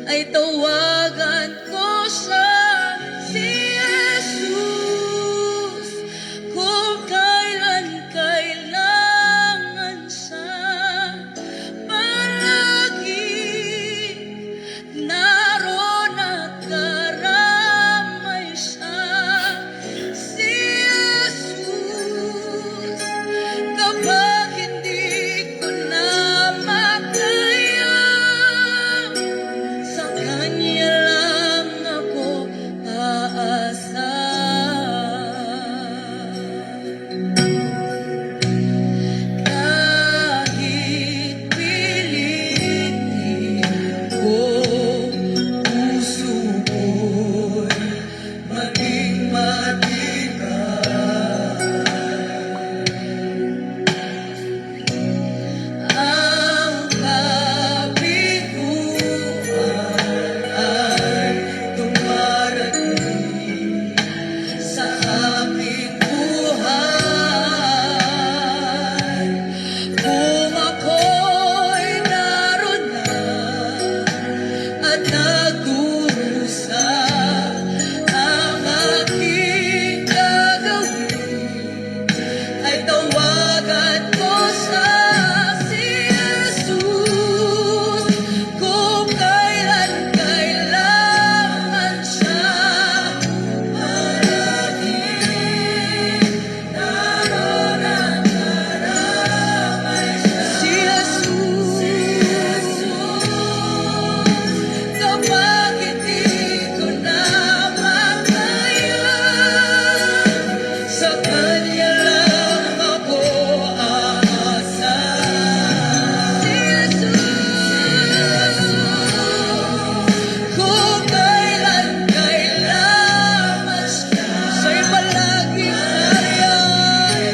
ay tawagan ko siya, si Jesus. Kung kailan kailangan siya, palagi naroon at karamay siya, si Jesus. Kapag hindi ko na makaya, sa Kanya lang ako aasa. Kahit pilitin ko, puso ko'y maging matibay. Ang kabiguan ay dumarating sa aking buhay. Kung ako'y naroon na at nagdurusa, ang aking gagawin ay tawagan ko sa si Jesus. Kung kailan kailangan siya, palagi naroon at karamay siya, si Jesus. Kapag hindi ko na makaya, sa Kanya lang ako aasa, si Jesus. Kung kailan kailangan siya, siya'y palaging nariyan,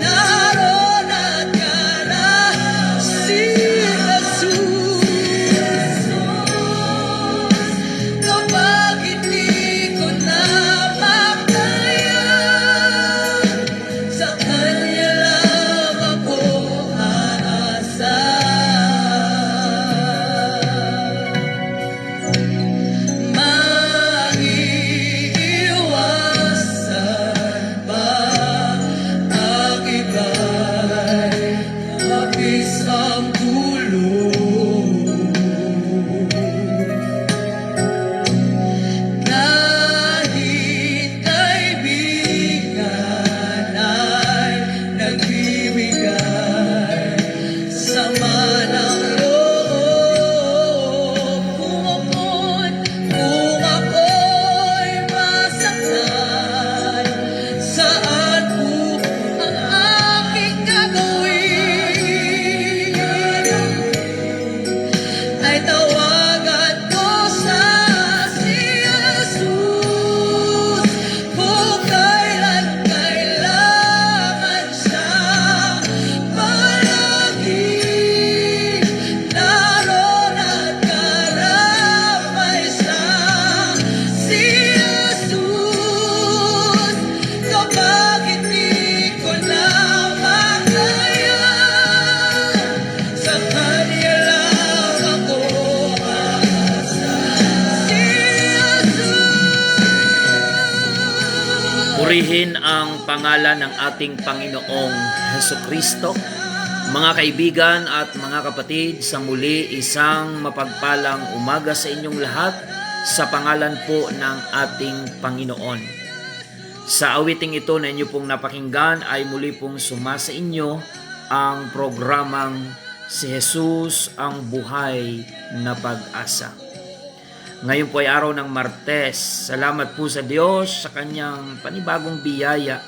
naroon at karamay, si Jesus. Kapag hindi ko na makaya, sa Kanya lang ako aasa. Maiiwasan ba ang iba'y labis ang dulo? Kahit kaibigan ay nagbibigay sama ng loob, kung ako'y masaktan, saan po ang aking gagawin? Ay tawagan ko sa si Jesus. Kung kailan kailangan siya, palagi naroon at karamay siya, si Jesus. Kapag hindi ko na makaya, sa Kanya lang ako aasa, si Jesus. Purihin ang pangalan ng ating Panginoong Hesukristo. Mga kaibigan at mga kapatid, sa muli isang mapagpalang umaga sa inyong lahat sa pangalan po ng ating Panginoon. Sa awiting ito na inyo pong napakinggan ay muli pong sumasa inyo ang programang Si Jesus ang Buhay na Pag-asa. Ngayon po ay araw ng Martes. Salamat po sa Diyos sa Kanyang panibagong biyaya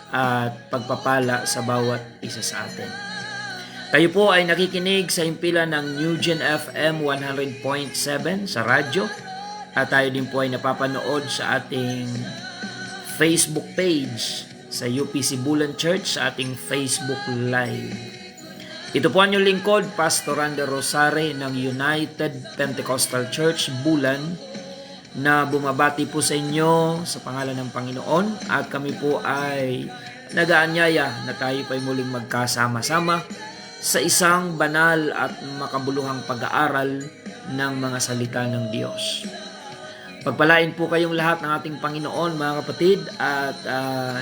at pagpapala sa bawat isa sa atin. Kayo po ay nakikinig sa himpilan ng New Gen FM 100.7 sa radyo at tayo din po ay napapanood sa ating Facebook page sa UPC Bulan Church sa ating Facebook Live. Ito po ang inyong lingkod, Pastor Randy Rosare ng United Pentecostal Church Bulan, na bumabati po sa inyo sa pangalan ng Panginoon, at kami po ay nag-aanyaya na tayo pa muling magkasama-sama sa isang banal at makabuluhang pag-aaral ng mga salita ng Diyos. Pagpalain po kayong lahat ng ating Panginoon, mga kapatid, at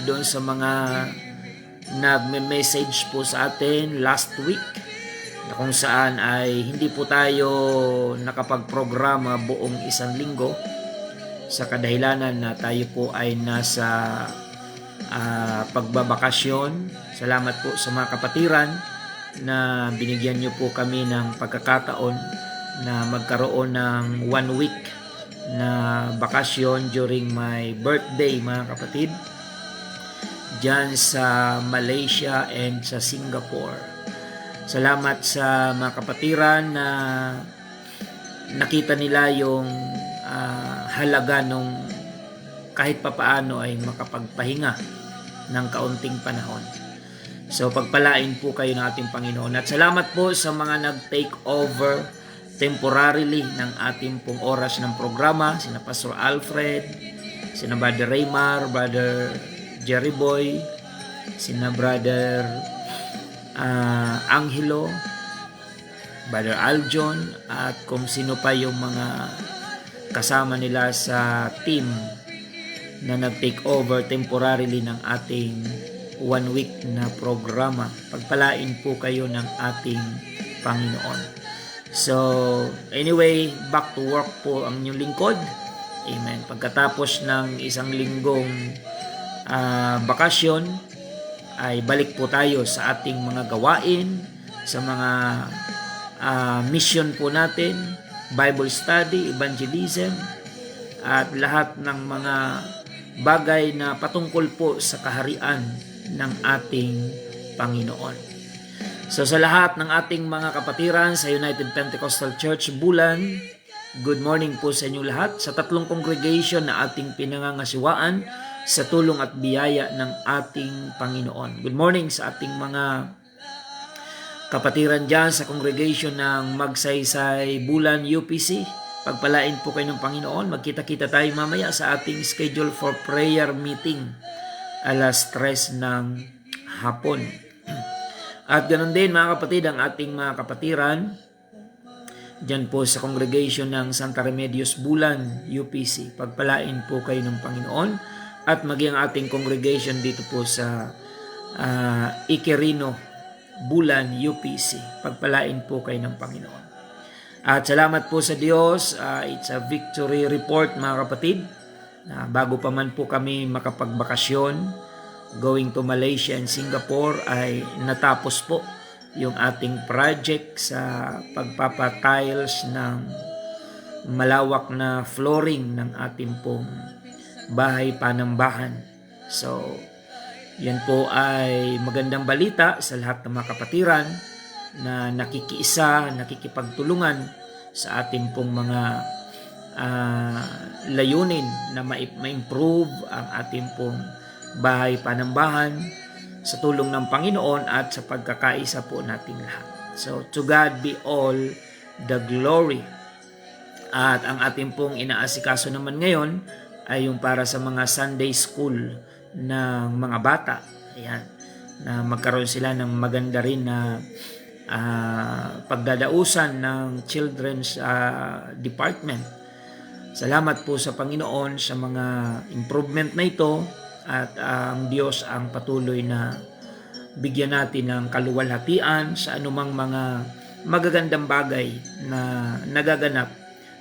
doon sa mga nagme-message po sa atin last week na kung saan ay hindi po tayo nakapag-programa buong isang linggo sa kadahilanan na tayo po ay nasa pagbabakasyon. Salamat po sa mga kapatiran na binigyan niyo po kami ng pagkakataon na magkaroon ng 1 week na bakasyon during my birthday, mga kapatid, dyan sa Malaysia and sa Singapore. Salamat sa mga kapatiran na nakita nila yung halaga nung kahit papaano ay makapagpahinga ng kaunting panahon. So pagpalain po kayo ng ating Panginoon. At salamat po sa mga nag-take over temporarily ng ating pong oras ng programa, sina Pastor Alfred, sina Brother Raymar, Brother Jerry Boy, sina Brother Angelo, Brother Aljon, at kung sino pa yung mga kasama nila sa team na nag-take over temporarily ng ating 1 week na programa. Pagpalain po kayo ng ating Panginoon. So, anyway, back to work po ang inyong lingkod. Amen. Pagkatapos ng isang linggong bakasyon, ay balik po tayo sa ating mga gawain, sa mga mission po natin, Bible study, evangelism, at lahat ng mga bagay na patungkol po sa kaharian ng ating Panginoon. So sa lahat ng ating mga kapatiran sa United Pentecostal Church Bulan, good morning po sa inyo lahat sa tatlong congregation na ating pinangangasiwaan sa tulong at biyaya ng ating Panginoon. Good morning sa ating mga kapatiran dyan sa congregation ng Magsaysay Bulan UPC. Pagpalain po kayo ng Panginoon. Magkita-kita tayo mamaya sa ating schedule for prayer meeting alas 3 ng hapon. At ganoon din mga kapatid, ang ating mga kapatiran dyan po sa congregation ng Santa Remedios Bulan UPC. Pagpalain po kayo ng Panginoon at maging ang ating congregation dito po sa Iquirino Bulan UPC. Pagpalain po kayo ng Panginoon. At salamat po sa Diyos. It's a victory report mga kapatid. Bago pa man po kami makapagbakasyon going to Malaysia and Singapore ay natapos po yung ating project sa pagpapatiles ng malawak na flooring ng ating pong bahay panambahan. So, yan po ay magandang balita sa lahat ng mga kapatiran na nakikiisa, nakikipagtulungan sa ating pong mga layunin na ma-improve ang ating pong bahay panambahan sa tulong ng Panginoon at sa pagkakaisa po nating lahat. So, to God be all the glory. At ang ating pong inaasikaso naman ngayon ay yung para sa mga Sunday school ng mga bata. Ayan, na magkaroon sila ng maganda rin na pagdadausan ng children's department. Salamat po sa Panginoon sa mga improvement na ito at ang Diyos ang patuloy na bigyan natin ng kaluwalhatian sa anumang mga magagandang bagay na nagaganap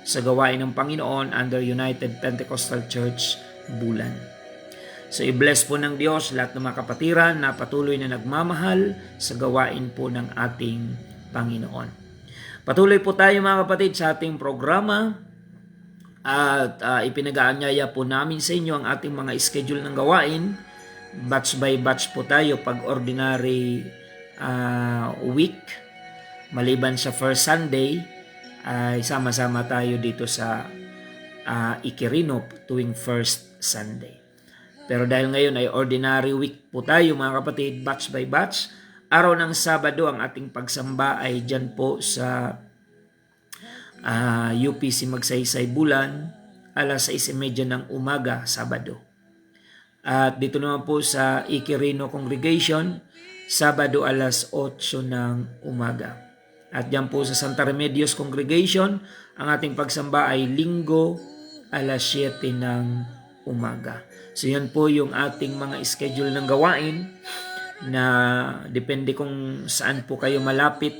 sa gawain ng Panginoon under United Pentecostal Church Bulan. So i-bless po ng Diyos lahat ng mga kapatiran na patuloy na nagmamahal sa gawain po ng ating Panginoon. Patuloy po tayo mga kapatid sa ating programa at ipinag-aanyaya po namin sa inyo ang ating mga schedule ng gawain. Batch by batch po tayo pag ordinary week. Maliban sa first Sunday, ay sama-sama tayo dito sa Iquirino tuwing first Sunday. Pero dahil ngayon ay ordinary week po tayo mga kapatid, batch by batch, araw ng Sabado ang ating pagsamba ay dyan po sa UPC Magsaysay Bulan, alas 6:30 ng umaga, Sabado. At dito naman po sa Iquirino Congregation, Sabado alas 8 ng umaga. At diyan po sa Santa Remedios Congregation, ang ating pagsamba ay Linggo alas 7 ng umaga. So yan po yung ating mga schedule ng gawain na depende kung saan po kayo malapit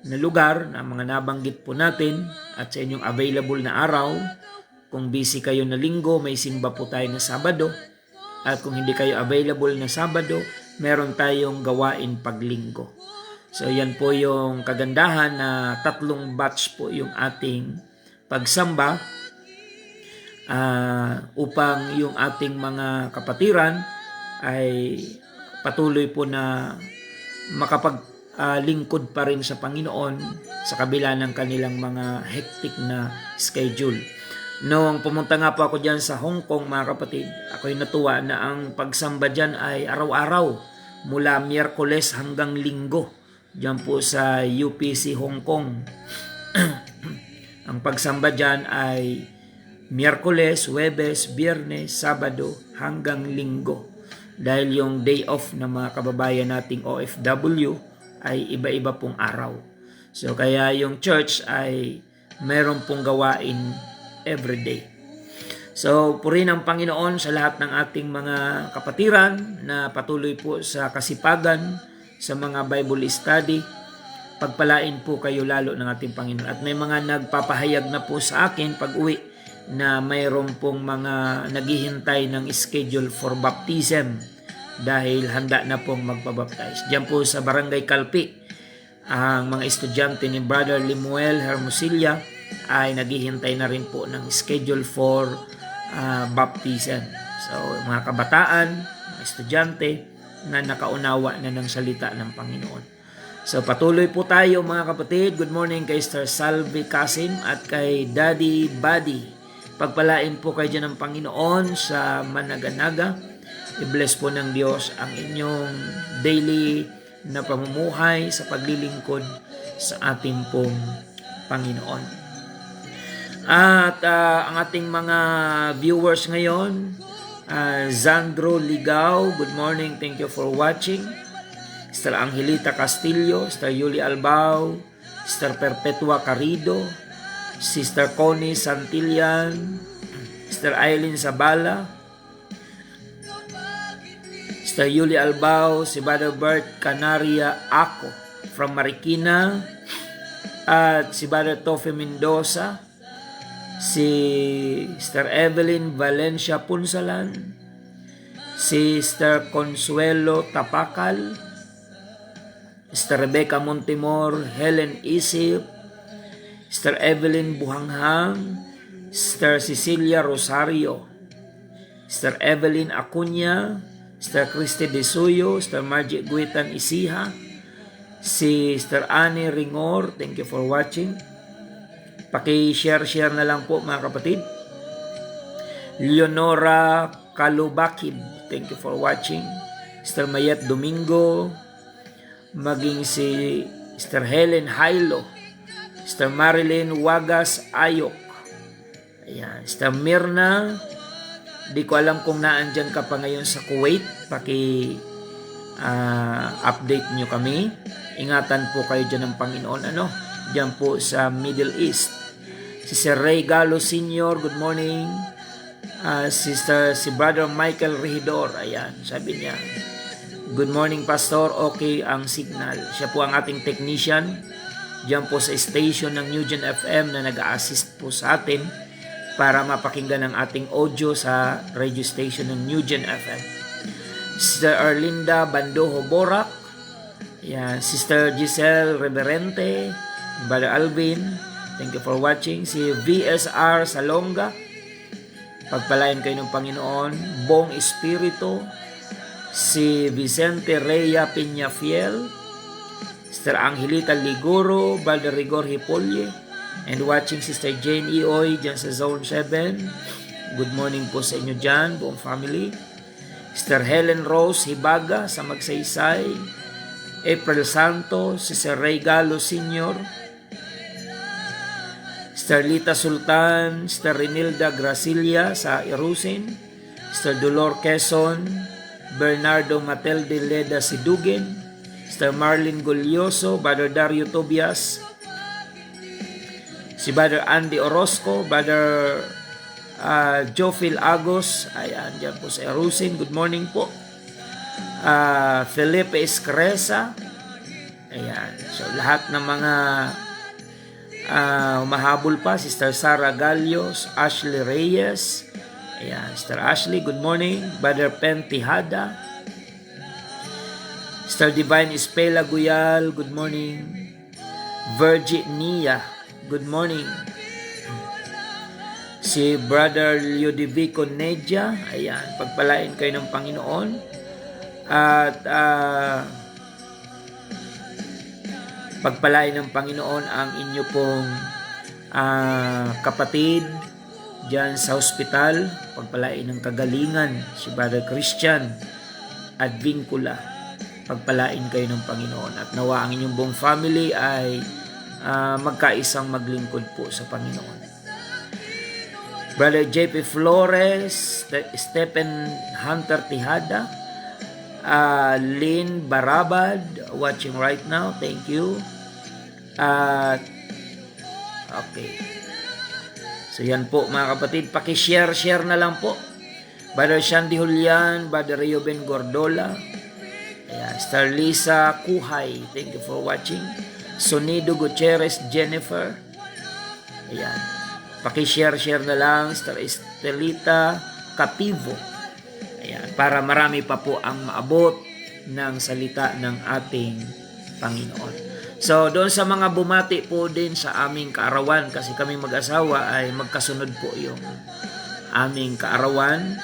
na lugar na mga nabanggit po natin at sa inyong available na araw. Kung busy kayo na Linggo, may simba po tayo na Sabado. At kung hindi kayo available na Sabado, meron tayong gawain paglinggo. So yan po yung kagandahan na 3 batch po yung ating pagsamba upang yung ating mga kapatiran ay patuloy po na makapaglingkod pa rin sa Panginoon sa kabila ng kanilang mga hectic na schedule. Noong pumunta nga po ako dyan sa Hong Kong, mga kapatid, ako'y natuwa na ang pagsamba dyan ay araw-araw mula Miyerkules hanggang Linggo dyan po sa UPC Hong Kong. Ang pagsamba dyan ay Miyerkules, Huwebes, Biyernes, Sabado hanggang Linggo. Dahil yung day off ng mga kababayan nating OFW ay iba-iba pong araw. So kaya yung church ay meron pong gawain everyday. So purihin ang Panginoon sa lahat ng ating mga kapatiran na patuloy po sa kasipagan sa mga Bible study. Pagpalain po kayo lalo ng ating Panginoon. At may mga nagpapahayag na po sa akin pag uwi na mayroon pong mga naghihintay ng schedule for baptism dahil handa na pong magpabaptize. Diyan po sa Barangay Kalpi, ang mga estudyante ni Brother Limuel Hermosilla ay naghihintay na rin po ng schedule for baptism. So mga kabataan, mga estudyante na nakaunawa na ng salita ng Panginoon. So patuloy po tayo mga kapatid. Good morning kay Sir Salvi Kasim at kay Daddy Buddy. Pagpalain po kayo dyan ng Panginoon sa managanaga. I-bless po ng Diyos ang inyong daily na pamumuhay sa paglilingkod sa ating pong Panginoon. At ang ating mga viewers ngayon, Zandro Ligao, good morning, thank you for watching. Sister Angelita Castillo, Sister Yuli Albao, Sister Perpetua Carido, Sister Connie Santillan, Sister Aileen Sabala, Sister Yuli Albao, si Brother Bert Canaria Ako from Marikina, at si Brother Tofe Mendoza, si Sister Evelyn Valencia Punsalan, si Sister Consuelo Tapacal, Sister Rebecca Montemor, Helen Isip, Sister Evelyn Buhanghang, Sister Cecilia Rosario, Sister Evelyn Acuña, Sister Christy De Suyo, Sister Margie Guitan Isiha, si Sister Annie Ringor, thank you for watching. Paki-share na lang po mga kapatid. Leonora Kalubakib, thank you for watching. Sister Mayet Domingo, maging si Sister Helen Hailo, Sister Marilyn Wagas Ayok, ayan, Sister Mirna, di ko alam kung naandyan ka pa ngayon sa Kuwait, update nyo kami. Ingatan po kayo dyan ng Panginoon, dyan po sa Middle East. Si Sir Ray Galo Sr., good morning. Si Brother Michael Regidor, ayan, sabi niya, good morning Pastor, okay ang signal. Siya po ang ating technician dyan po sa station ng Newgen FM na nag-a-assist po sa atin para mapakinggan ang ating audio sa radio station ng Newgen FM. Sister Arlinda Bandoho Borak, ayan, Sister Giselle Reverente, Brother Alvin, thank you for watching. Si VSR Salonga, pagpalain kayo ng Panginoon. Bong Espiritu, si Vicente Rhea Peñafiel, Sister Angelita Ligoro, Brother Rigor Hipolye, and watching Sister Jane Ioy dyan sa Zone 7. Good morning po sa inyo dyan, buong family. Sister Helen Rose Hibaga sa Magsaysay, April Santos, si Sir Ray Galo Sr., Sister Lita Sultan, Sister Renilda Gracilia sa Irusin, Sister Dolor Quezon, Bernardo Matel de Leda Sidugin, Sister Marlene Golyoso, Brother Dario Tobias, Si Brother Andy Orozco, Brother Jofil Agos, ayan, dyan po sa Erusin, good morning po. Felipe Escresa, ayan, so lahat ng mga humahabol pa, Sister Sara Galios, Ashley Reyes, ayan, Sister Ashley, good morning. Brother Pen Tijada, Sister Divine Espela Guyal, good morning. Virginia, good morning. Si Brother Ludovico Nedia, ayan, pagpalain kayo ng Panginoon. At pagpalain ng Panginoon ang inyo pong kapatid dyan sa hospital. Pagpalain ng kagalingan si Brother Christian Advincula. Pagpalain kayo ng Panginoon. At nawa ang inyong buong family ay magkaisang maglingkod po sa Panginoon. Brother JP Flores, Stephen Hunter Tijada, Lynn Barabad, watching right now, thank you. Okay. So yan po mga kapatid, paki-share na lang po. Brother Shandy Julian, Brother Reuben Gordola, ayan, Star Lisa Kuhay, thank you for watching. Sonido Gutierrez Jennifer, ayan, paki-share na lang. Star Estelita Cativo, ayan, para marami pa po ang maabot ng salita ng ating Panginoon. So doon sa mga bumati po din sa aming kaarawan, kasi kami mag-asawa ay magkasunod po yung aming kaarawan.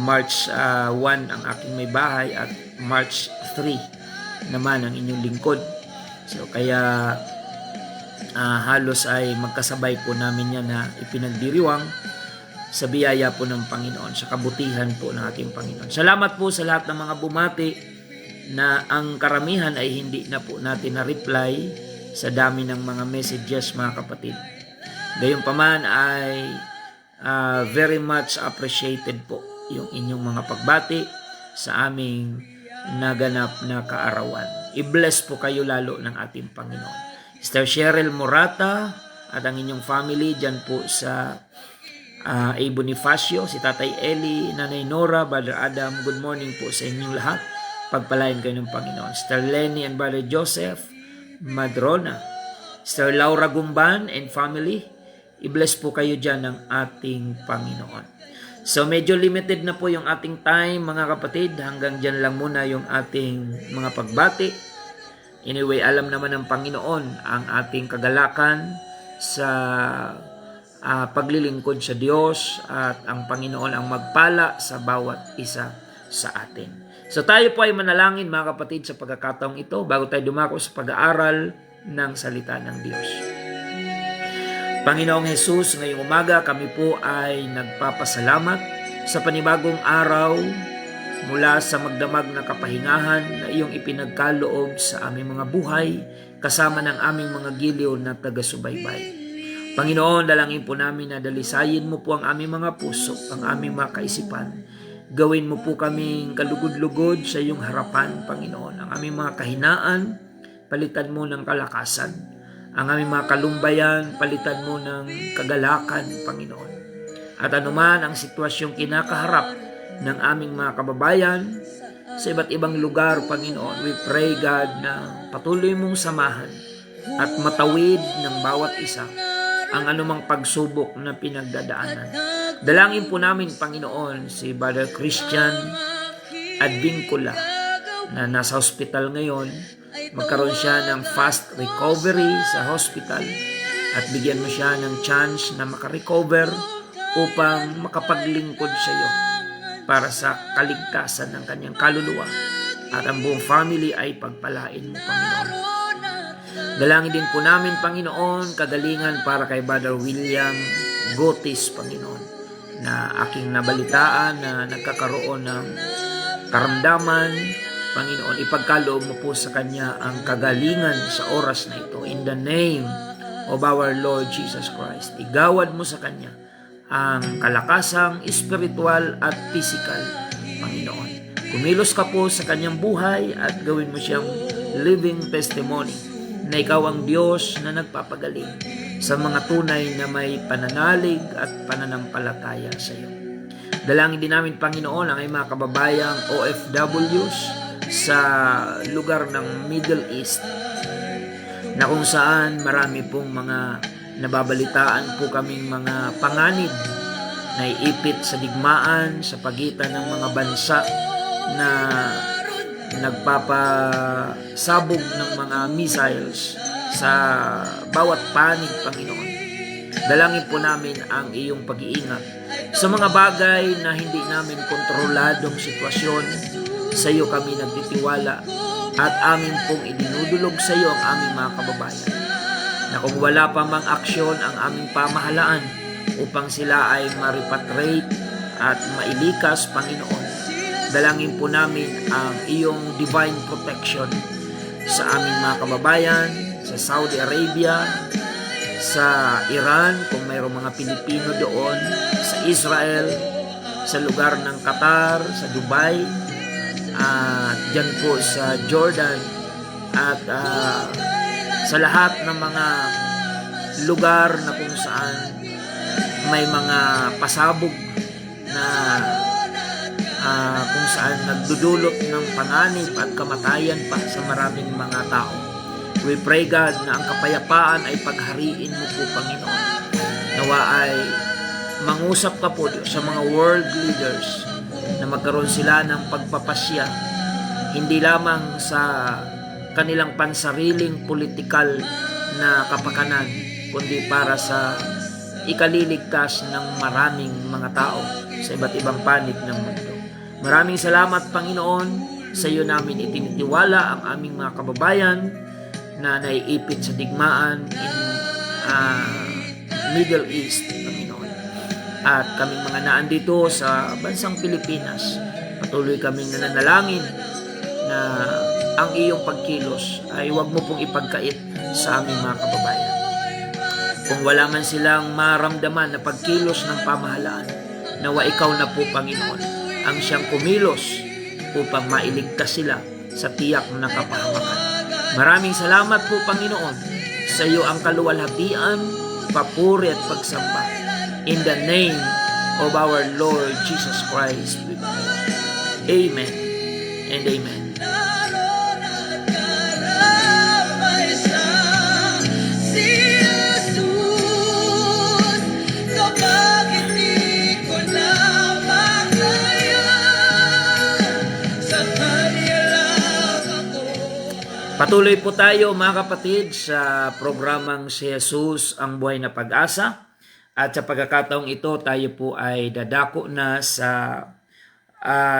March 1 ang aking may bahay at March 3 naman ang inyong lingkod. So kaya halos ay magkasabay po namin yan na ipinagdiriwang sa biyaya po ng Panginoon, sa kabutihan po ng ating Panginoon. Salamat po sa lahat ng mga bumati na ang karamihan ay hindi na po natin na-reply sa dami ng mga messages mga kapatid. Gayunpaman ay very much appreciated po yung inyong mga pagbati sa aming naganap na kaarawan. I-bless po kayo lalo ng ating Panginoon. Sister Cheryl Morata at ang inyong family dyan po sa A. Bonifacio, si Tatay Eli, Nanay Nora, Brother Adam, good morning po sa inyong lahat. Pagpalain kayo ng Panginoon. Sister Lenny and Brother Joseph Madrona, Sister Laura Gumban and family, i-bless po kayo dyan ng ating Panginoon. So medyo limited na po yung ating time mga kapatid. Hanggang dyan lang muna yung ating mga pagbati. Anyway, alam naman ng Panginoon ang ating kagalakan sa paglilingkod sa Diyos, at ang Panginoon ang magpala sa bawat isa sa atin. So tayo po ay manalangin mga kapatid sa pagkakataong ito bago tayo dumako sa pag-aaral ng salita ng Diyos. Panginoong Jesus, ngayong umaga kami po ay nagpapasalamat sa panibagong araw mula sa magdamag na kapahingahan na iyong ipinagkaloob sa aming mga buhay kasama ng aming mga giliw na taga-subaybay. Panginoon, dalangin po namin na dalisayin mo po ang aming mga puso, ang aming mga kaisipan. Gawin mo po kaming kalugod-lugod sa iyong harapan, Panginoon. Ang aming mga kahinaan, palitan mo ng kalakasan. Ang aming mga kalumbayan, palitan mo ng kagalakan, Panginoon. At anuman ang sitwasyong kinakaharap ng aming mga kababayan sa iba't ibang lugar, Panginoon, we pray, God, na patuloy mong samahan at matawid ng bawat isa ang anumang pagsubok na pinagdadaanan. Dalangin po namin, Panginoon, si Brother Christian Advincula na nasa hospital ngayon. Magkaroon siya ng fast recovery sa hospital at bigyan mo siya ng chance na makarecover upang makapaglingkod sa iyo para sa kaligtasan ng kanyang kaluluwa, at ang buong family ay pagpalain mo, Panginoon. Dalangin din po namin, Panginoon, kagalingan para kay Brother William Gotis, Panginoon, na aking nabalitaan na nagkakaroon ng karamdaman. Panginoon, ipagkaloob mo po sa kanya ang kagalingan sa oras na ito. In the name of our Lord Jesus Christ, igawad mo sa kanya ang kalakasang espiritual at physical, Panginoon. Kumilos ka po sa kanyang buhay at gawin mo siyang living testimony na ikaw ang Diyos na nagpapagaling sa mga tunay na may pananalig at pananampalataya sa iyo. Dalangin din namin, Panginoon, ang mga kababayang OFWs sa lugar ng Middle East na kung saan marami pong mga nababalitaan po kaming mga panganib na iipit sa digmaan sa pagitan ng mga bansa na nagpapasabog ng mga missiles sa bawat panig, Panginoon. Dalangin po namin ang iyong pag-iingat sa mga bagay na hindi namin kontroladong sitwasyon. Sa iyo kami nagtitiwala at amin pong idinudulog sa iyo ang aming mga kababayan na kung wala pa mang aksyon ang aming pamahalaan upang sila ay ma-repatriate at mailikas, Panginoon, dalangin po namin ang iyong divine protection sa aming mga kababayan sa Saudi Arabia, sa Iran, kung mayroong mga Pilipino doon, sa Israel, sa lugar ng Qatar, sa Dubai, at dyan po sa Jordan, at sa lahat ng mga lugar na kung saan may mga pasabog na kung saan nagdudulot ng panganib at kamatayan pa sa maraming mga tao. We pray, God, na ang kapayapaan ay paghariin mo po, Panginoon. Nawa ay mangusap ka po Diyos sa mga world leaders na magkaroon sila ng pagpapasya, hindi lamang sa kanilang pansariling politikal na kapakanan, kundi para sa ikaliligtas ng maraming mga tao sa iba't ibang panig ng mundo. Maraming salamat, Panginoon. Sa iyo namin itinitiwala ang aming mga kababayan na naiipit sa digmaan in Middle East, Panginoon. At kaming mga naandito sa bansang Pilipinas, patuloy kaming nananalangin na ang iyong pagkilos ay huwag mo pong ipagkait sa aming mga kababayan. Kung wala man silang maramdaman na pagkilos ng pamahalaan, nawa ikaw na po, Panginoon, ang siyang kumilos upang mailigtas sila sa tiyak na kapahamakan. Maraming salamat po, Panginoon. Sa iyo ang kaluwalhatian, papuri at pagsamba. In the name of our Lord Jesus Christ, we pray. Amen and amen. Patuloy po tayo, mga kapatid, sa programang si Jesus ang buhay na pag-asa. At sa pagkakataong ito, tayo po ay dadako na sa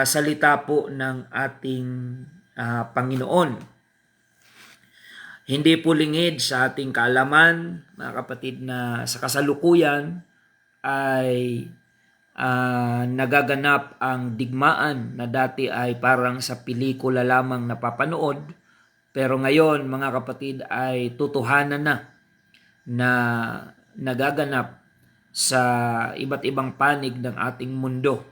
salita po ng ating Panginoon. Hindi po lingid sa ating kaalaman, mga kapatid, na sa kasalukuyan ay nagaganap ang digmaan na dati ay parang sa pelikula lamang napapanood. Pero ngayon, mga kapatid, ay tutuhanan na nagaganap sa iba't ibang panig ng ating mundo.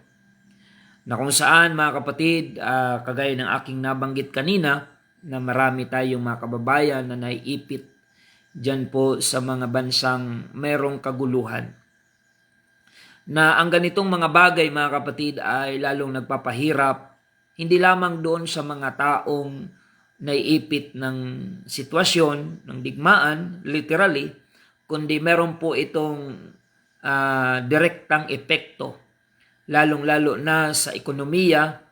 Na kung saan, mga kapatid, kagaya ng aking nabanggit kanina, na marami tayong mga kababayan na naiipit dyan po sa mga bansang merong kaguluhan. Na ang ganitong mga bagay, mga kapatid, ay lalong nagpapahirap, hindi lamang doon sa mga taong naiipit ng sitwasyon, ng digmaan, literally, kundi meron po itong direktang epekto, lalong-lalo na sa ekonomiya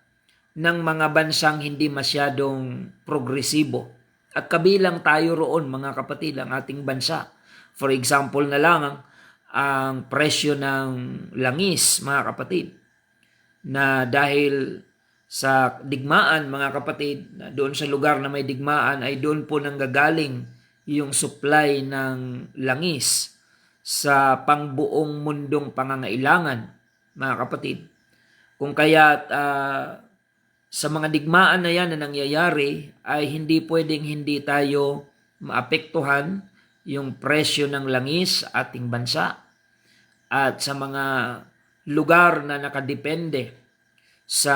ng mga bansang hindi masyadong progresibo. At kabilang tayo roon, mga kapatid, ang ating bansa. For example na lang, ang presyo ng langis, mga kapatid, na dahil sa digmaan, mga kapatid, doon sa lugar na may digmaan ay doon po nanggagaling yung supply ng langis sa pangbuong mundong pangangailangan, mga kapatid. Kung kaya't sa mga digmaan na yan na nangyayari ay hindi pwedeng hindi tayo maapektuhan yung presyo ng langis sa ating bansa at sa mga lugar na nakadepende sa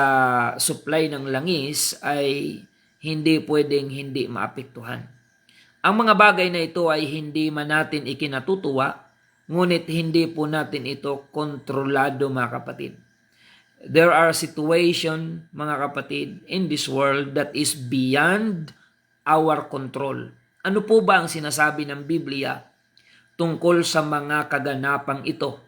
supply ng langis ay hindi pwedeng hindi maapektuhan. Ang mga bagay na ito ay hindi man natin ikinatutuwa, ngunit hindi po natin ito kontrolado, mga kapatid. There are situations, mga kapatid, in this world that is beyond our control. Ano po ba ang sinasabi ng Biblia tungkol sa mga kaganapang ito?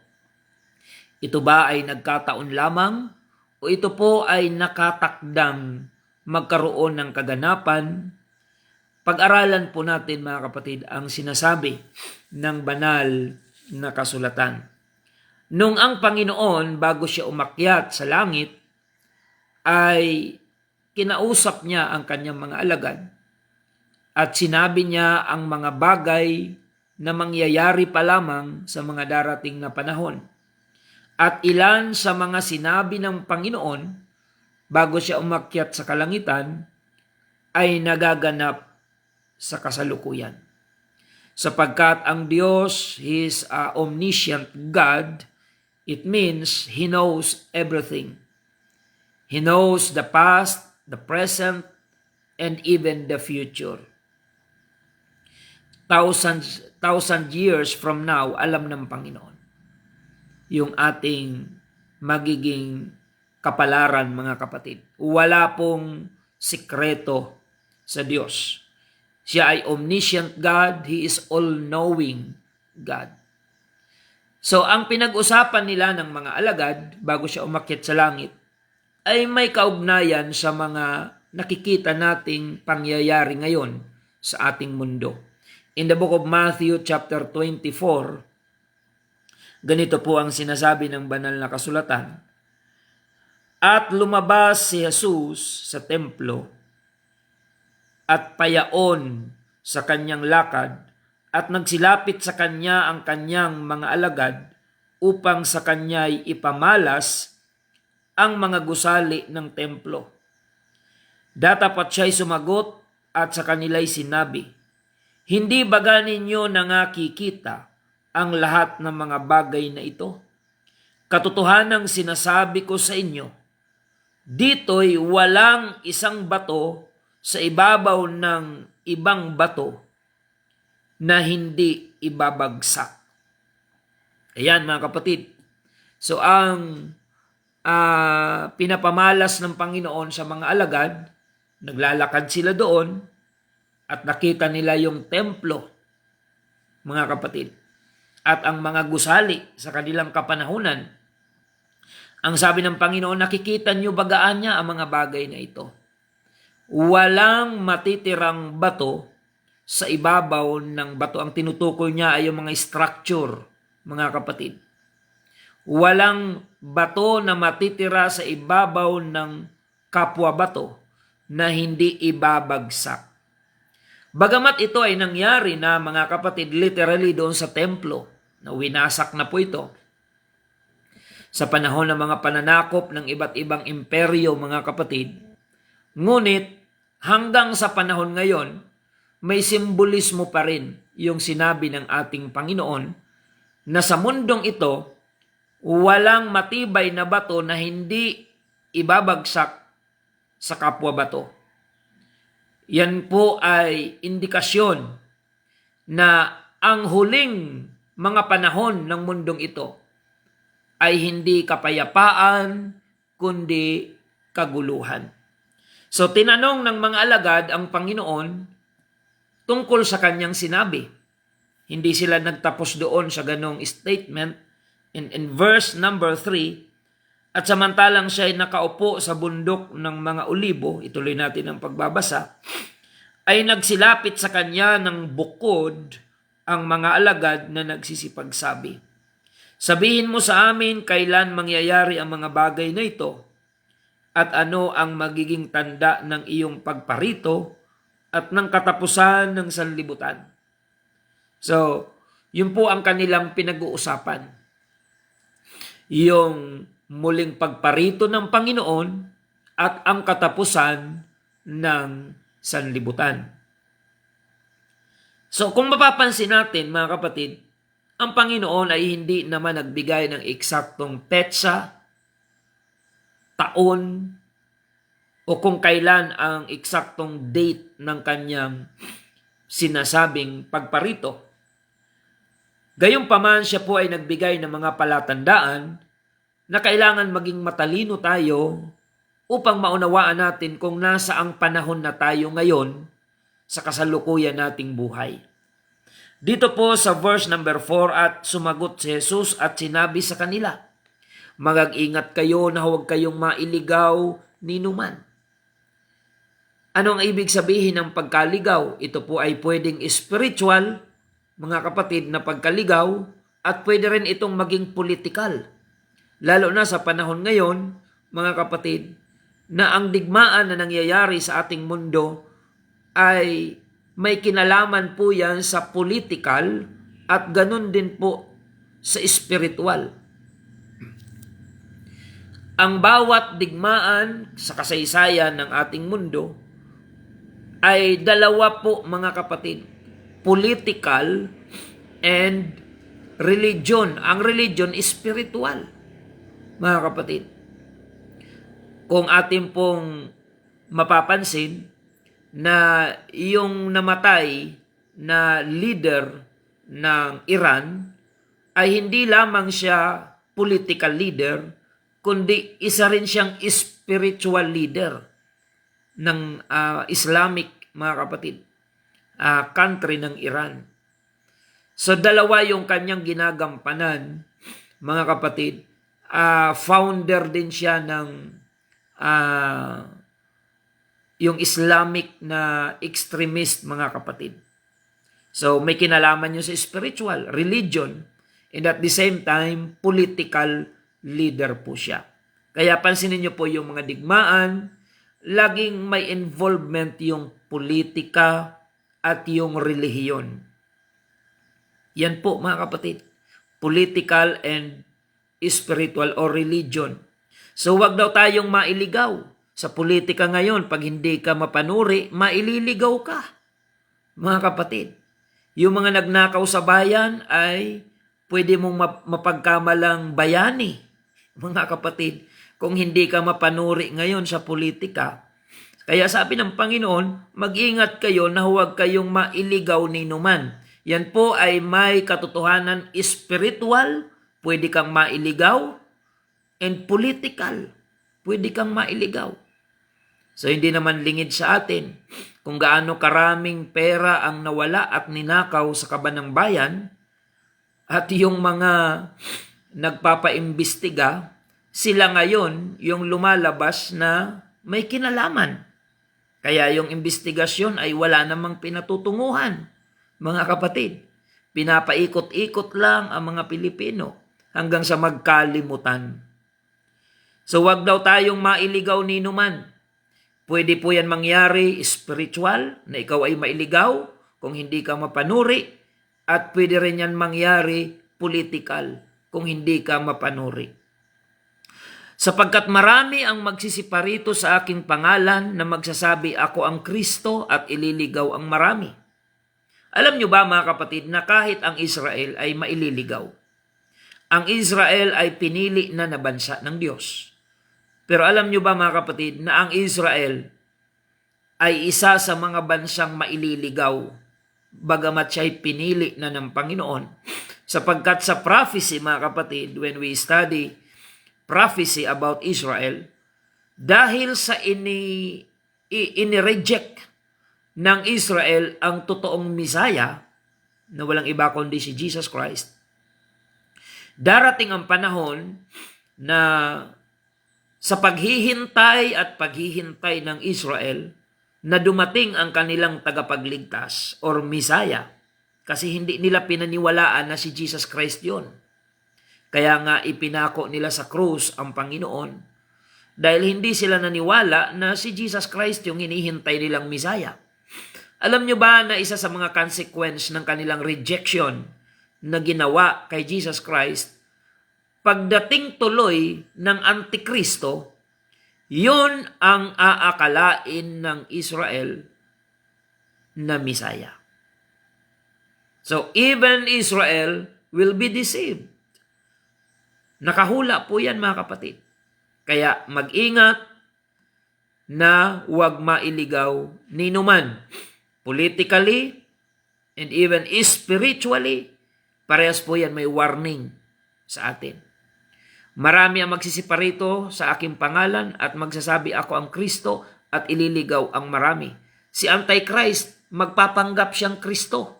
Ito ba ay nagkataon lamang o ito po ay nakatakdang magkaroon ng kaganapan? Pag-aralan po natin, mga kapatid, ang sinasabi ng banal na kasulatan. Nung ang Panginoon, bago siya umakyat sa langit, ay kinausap niya ang kanyang mga alagad at sinabi niya ang mga bagay na mangyayari pa lamang sa mga darating na panahon. At ilan sa mga sinabi ng Panginoon bago siya umakyat sa kalangitan ay nagaganap sa kasalukuyan. Sapagkat ang Diyos, He is a omniscient God, it means He knows everything. He knows the past, the present, and even the future. Thousand years from now, alam ng Panginoon yung ating magiging kapalaran, mga kapatid. Wala pong sikreto sa Diyos. Siya ay omniscient God. He is all-knowing God. So, ang pinag-usapan nila ng mga alagad bago siya umakyat sa langit ay may kaugnayan sa mga nakikita nating pangyayari ngayon sa ating mundo. In the book of Matthew chapter 24, ganito po ang sinasabi ng banal na kasulatan. At lumabas si Jesus sa templo at payaon sa kanyang lakad at nagsilapit sa kanya ang kanyang mga alagad upang sa kanya'y ipamalas ang mga gusali ng templo. Datapat siya'y sumagot at sa kanila'y sinabi, hindi baga ninyo nangakikita ang lahat ng mga bagay na ito? Katotohanang sinasabi ko sa inyo, dito'y walang isang bato sa ibabaw ng ibang bato na hindi ibabagsak. Ayan, mga kapatid. So ang pinapamalas ng Panginoon sa mga alagad, naglalakad sila doon at nakita nila yung templo, mga kapatid, at ang mga gusali sa kanilang kapanahunan. Ang sabi ng Panginoon, nakikita niyo bagaan niya ang mga bagay na ito. Walang matitirang bato sa ibabaw ng bato. Ang tinutukoy niya ay yung mga structure, mga kapatid. Walang bato na matitira sa ibabaw ng kapwa bato na hindi ibabagsak. Bagamat ito ay nangyari na, mga kapatid, literally doon sa templo, na winasak na po ito. Sa panahon ng mga pananakop ng iba't ibang imperyo, mga kapatid, ngunit hanggang sa panahon ngayon, may simbolismo pa rin yung sinabi ng ating Panginoon na sa mundong ito, walang matibay na bato na hindi ibabagsak sa kapwa bato. Yan po ay indikasyon na ang huling mga panahon ng mundong ito ay hindi kapayapaan, kundi kaguluhan. So tinanong ng mga alagad ang Panginoon tungkol sa kanyang sinabi. Hindi sila nagtapos doon sa ganong statement. In verse number 3, at samantalang siya ay nakaupo sa bundok ng mga olibo, ituloy natin ang pagbabasa, ay nagsilapit sa kanya ng bukod ang mga alagad na nagsisipagsabi, sabihin mo sa amin kailan mangyayari ang mga bagay na ito at ano ang magiging tanda ng iyong pagparito at ng katapusan ng sanlibutan. So, yun po ang kanilang pinag-uusapan. Yung muling pagparito ng Panginoon at ang katapusan ng sanlibutan. So kung mapapansin natin, mga kapatid, ang Panginoon ay hindi naman nagbigay ng eksaktong petsa, taon, o kung kailan ang eksaktong date ng kanyang sinasabing pagparito. Gayunpaman siya po ay nagbigay ng mga palatandaan na kailangan maging matalino tayo upang maunawaan natin kung nasaang panahon na tayo ngayon sa kasalukuyan nating buhay. Dito po sa verse number 4, at sumagot si Jesus at sinabi sa kanila, "Magag-ingat kayo na huwag kayong mailigaw ni numan." Ano ang ibig sabihin ng pagkaligaw? Ito po ay pwedeng spiritual, mga kapatid, na pagkaligaw, at pwede rin itong maging political. Lalo na sa panahon ngayon, mga kapatid, na ang digmaan na nangyayari sa ating mundo ay may kinalaman po yan sa political at ganun din po sa spiritual. Ang bawat digmaan sa kasaysayan ng ating mundo ay dalawa po, mga kapatid, political and religion. Ang religion is spiritual, mga kapatid. Kung atin pong mapapansin na yung namatay na leader ng Iran ay hindi lamang siya political leader, kundi isa rin siyang spiritual leader ng Islamic, mga kapatid, country ng Iran. So dalawa yung kanyang ginagampanan, mga kapatid. Founder din siya ng yung Islamic na extremist, mga kapatid. So may kinalaman yun sa spiritual, religion, and at the same time, political leader po siya. Kaya pansinin niyo po yung mga digmaan, laging may involvement yung politika at yung relihiyon. Yan po, mga kapatid, political and spiritual or religion. So wag daw tayong mailigaw. Sa politika ngayon, pag hindi ka mapanuri, maililigaw ka, mga kapatid. Yung mga nagnakaw sa bayan ay pwede mong mapagkamalang bayani, mga kapatid, kung hindi ka mapanuri ngayon sa politika. Kaya sabi ng Panginoon, mag-ingat kayo na huwag kayong mailigaw ni numan. Yan po ay may katotohanan spiritual, pwede kang mailigaw, and political, pwede kang mailigaw. So hindi naman lingid sa atin kung gaano karaming pera ang nawala at ninakaw sa kaban ng bayan, at yung mga nagpapaimbestiga, sila ngayon yung lumalabas na may kinalaman. Kaya yung investigasyon ay wala namang pinatutunguhan, mga kapatid. Pinapaikot-ikot lang ang mga Pilipino hanggang sa magkalimutan. So wag daw tayong mailigaw ni numan. Pwede po yan mangyari spiritual, na ikaw ay mailigaw kung hindi ka mapanuri, at pwede rin yan mangyari political kung hindi ka mapanuri. Sapagkat marami ang magsisiparito sa aking pangalan na magsasabi, "Ako ang Kristo," at ililigaw ang marami. Alam nyo ba, mga kapatid, na kahit ang Israel ay maililigaw? Ang Israel ay pinili na bansa ng Diyos. Pero alam nyo ba, mga kapatid, na ang Israel ay isa sa mga bansang maililigaw, bagamat siya ay pinili na ng Panginoon? Sapagkat sa prophecy, mga kapatid, when we study prophecy about Israel, dahil sa inireject ng Israel ang totoong Messiah, na walang iba kundi si Jesus Christ, darating ang panahon na sa paghihintay at paghihintay ng Israel na dumating ang kanilang tagapagligtas or Messiah, kasi hindi nila pinaniwalaan na si Jesus Christ yun. Kaya nga ipinako nila sa krus ang Panginoon dahil hindi sila naniwala na si Jesus Christ yung hinihintay nilang Messiah. Alam nyo ba na isa sa mga consequence ng kanilang rejection na ginawa kay Jesus Christ, pagdating tuloy ng Antikristo, yun ang aakalain ng Israel na Messiah. So even Israel will be deceived. Nakahula po yan, mga kapatid. Kaya mag-ingat na huwag mailigaw ni numan. Politically, and even spiritually, parehas po yan may warning sa atin. Marami ang magsisiparito sa aking pangalan at magsasabi ako ang Kristo at ililigaw ang marami. Si Antichrist, magpapanggap siyang Kristo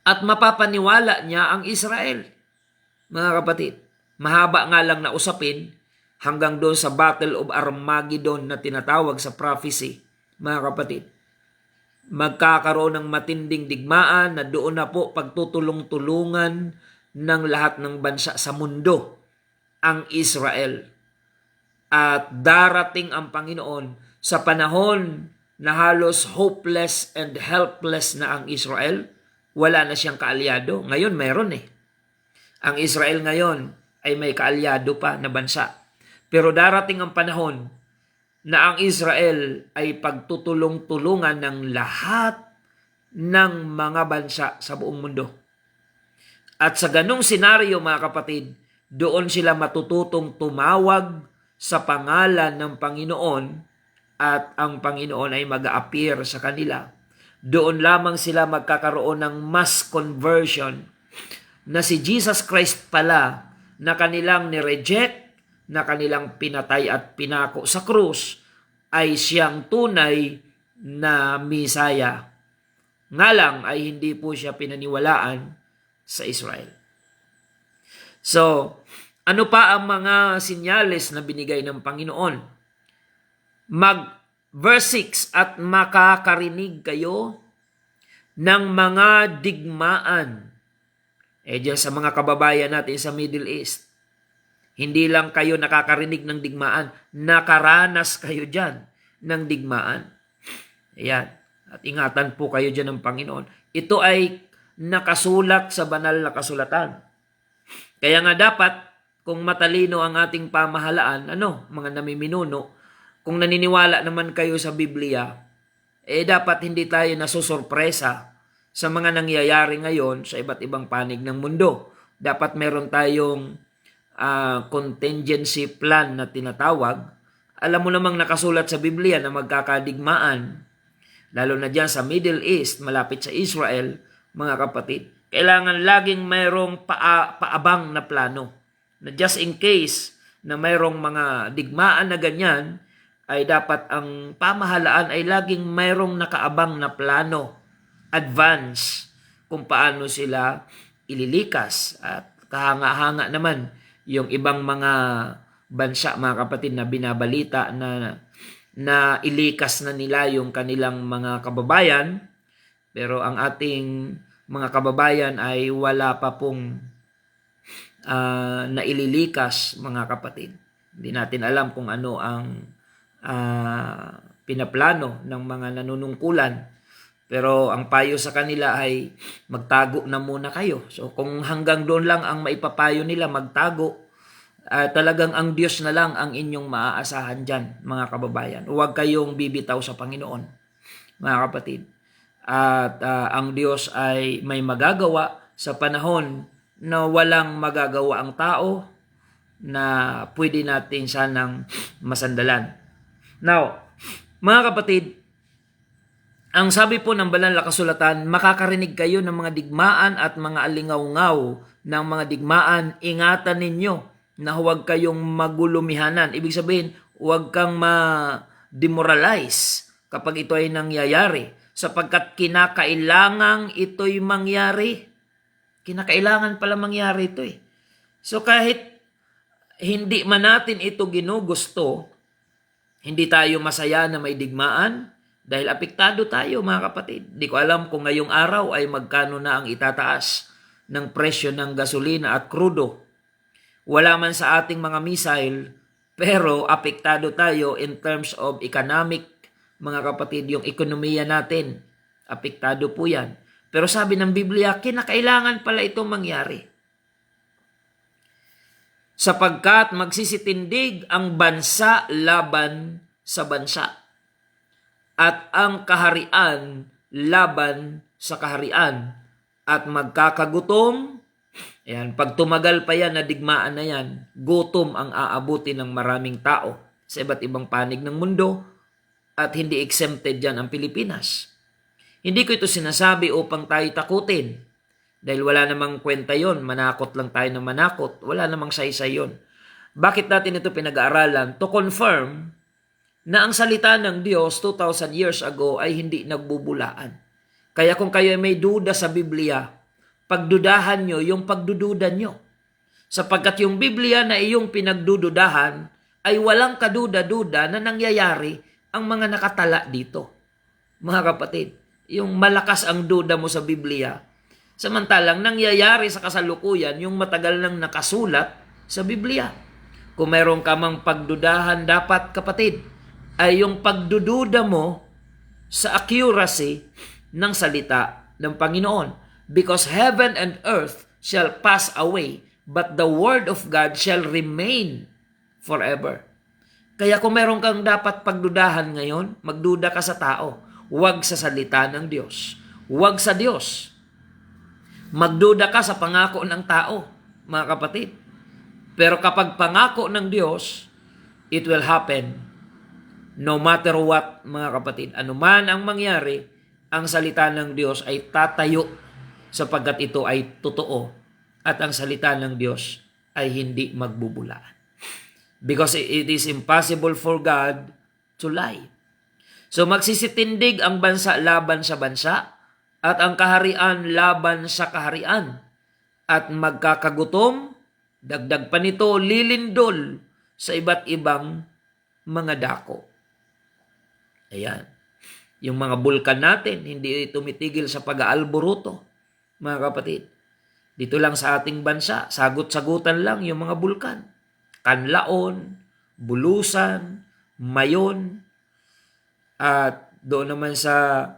at mapapaniwala niya ang Israel. Mga kapatid, mahaba nga lang na usapin hanggang doon sa Battle of Armageddon na tinatawag sa prophecy. Mga kapatid, magkakaroon ng matinding digmaan na doon na po pagtutulong-tulungan ng lahat ng bansa sa mundo ang Israel. At darating ang Panginoon sa panahon na halos hopeless and helpless na ang Israel. Wala na siyang kaalyado. Ngayon meron eh. Ang Israel ngayon ay may kaalyado pa na bansa. Pero darating ang panahon na ang Israel ay pagtutulong-tulungan ng lahat ng mga bansa sa buong mundo. At sa ganung senaryo, mga kapatid, doon sila matututong tumawag sa pangalan ng Panginoon at ang Panginoon ay mag-a-appear sa kanila. Doon lamang sila magkakaroon ng mass conversion na si Jesus Christ pala na kanilang nireject, na kanilang pinatay at pinako sa krus, ay siyang tunay na Misaya. Nga lang ay hindi po siya pinaniwalaan sa Israel. So, ano pa ang mga sinyales na binigay ng Panginoon? Verse 6, at makakarinig kayo ng mga digmaan. Diyan sa mga kababayan natin sa Middle East, hindi lang kayo nakakarinig ng digmaan, nakaranas kayo dyan ng digmaan. Ayan. At ingatan po kayo dyan ng Panginoon. Ito ay nakasulat sa banal na kasulatan. Kaya nga dapat, kung matalino ang ating pamahalaan, mga namiminuno, kung naniniwala naman kayo sa Biblia, dapat hindi tayo nasusurpresa sa mga nangyayari ngayon sa iba't ibang panig ng mundo. Dapat meron tayong contingency plan na tinatawag. Alam mo namang nakasulat sa Biblia na magkakadigmaan, lalo na dyan sa Middle East, malapit sa Israel, mga kapatid. Kailangan laging mayroong paabang na plano, na just in case na mayroong mga digmaan na ganyan, ay dapat ang pamahalaan ay laging mayroong nakaabang na plano, advance, kung paano sila ililikas. At kahanga-hanga naman yung ibang mga bansa, mga kapatid, na binabalita na ilikas na nila yung kanilang mga kababayan, pero ang ating mga kababayan ay wala pa pong naililikas, mga kapatid. Hindi natin alam kung ano ang pinaplano ng mga nanunungkulan. Pero ang payo sa kanila ay magtago na muna kayo. So kung hanggang doon lang ang maipapayo nila, magtago, talagang ang Diyos na lang ang inyong maaasahan dyan, mga kababayan. Huwag kayong bibitaw sa Panginoon, mga kapatid. At ang Diyos ay may magagawa sa panahon na walang magagawa ang tao, na pwede natin sanang masandalan. Now, mga kapatid, ang sabi po ng banal na kasulatan, makakarinig kayo ng mga digmaan at mga alingaw-ngaw ng mga digmaan. Ingatan ninyo na huwag kayong magulumihanan. Ibig sabihin, huwag kang ma-demoralize kapag ito ay nangyayari, sapagkat kinakailangang ito'y mangyari. Kinakailangan pala mangyari ito eh. So kahit hindi man natin ito ginugusto, hindi tayo masaya na may digmaan dahil apektado tayo, mga kapatid. Di ko alam kung ngayong araw ay magkano na ang itataas ng presyo ng gasolina at krudo. Wala man sa ating mga missile, pero apektado tayo in terms of economic, mga kapatid, yung ekonomiya natin. Apektado po yan. Pero sabi ng Biblia, kinakailangan pala itong mangyari. Sapagkat magsisitindig ang bansa laban sa bansa, at ang kaharian laban sa kaharian, at magkakagutom. Ayan, pag tumagal pa yan na digmaan na yan, gutom ang aabuti ng maraming tao sa iba't ibang panig ng mundo, at hindi exempted dyan ang Pilipinas. Hindi ko ito sinasabi upang tayo takutin. Dahil wala namang kwenta yon, manakot lang tayo ng manakot. Wala namang saysay yon. Bakit natin ito pinag-aaralan? To confirm na ang salita ng Diyos 2,000 years ago ay hindi nagbubulaan. Kaya kung kayo ay may duda sa Biblia, pagdudahan nyo yung pagdududa nyo. Sapagkat yung Biblia na iyong pinagdududahan ay walang kaduda-duda na nangyayari ang mga nakatala dito. Mga kapatid, yung malakas ang duda mo sa Biblia, samantalang nangyayari sa kasalukuyan yung matagal nang nakasulat sa Biblia. Kung meron ka mang pagdudahan, dapat kapatid, ay yung pagdududa mo sa accuracy ng salita ng Panginoon. Because heaven and earth shall pass away, but the word of God shall remain forever. Kaya kung meron kang dapat pagdudahan ngayon, magduda ka sa tao. Huwag sa salita ng Diyos. Huwag sa Diyos. Magduda ka sa pangako ng tao, mga kapatid. Pero kapag pangako ng Diyos, it will happen. No matter what, mga kapatid. Anuman ang mangyari, ang salita ng Diyos ay tatayo sapagkat ito ay totoo. At ang salita ng Diyos ay hindi magbubulaan. Because it is impossible for God to lie. So magsisitindig ang bansa laban sa bansa at ang kaharian laban sa kaharian. At magkakagutom, dagdag pa nito, lilindol sa iba't ibang mga dako. Ayan. Yung mga bulkan natin, hindi tumitigil sa pag-aalboruto, mga kapatid. Dito lang sa ating bansa, sagot-sagutan lang yung mga bulkan. Kanlaon, Bulusan, Mayon, at doon naman sa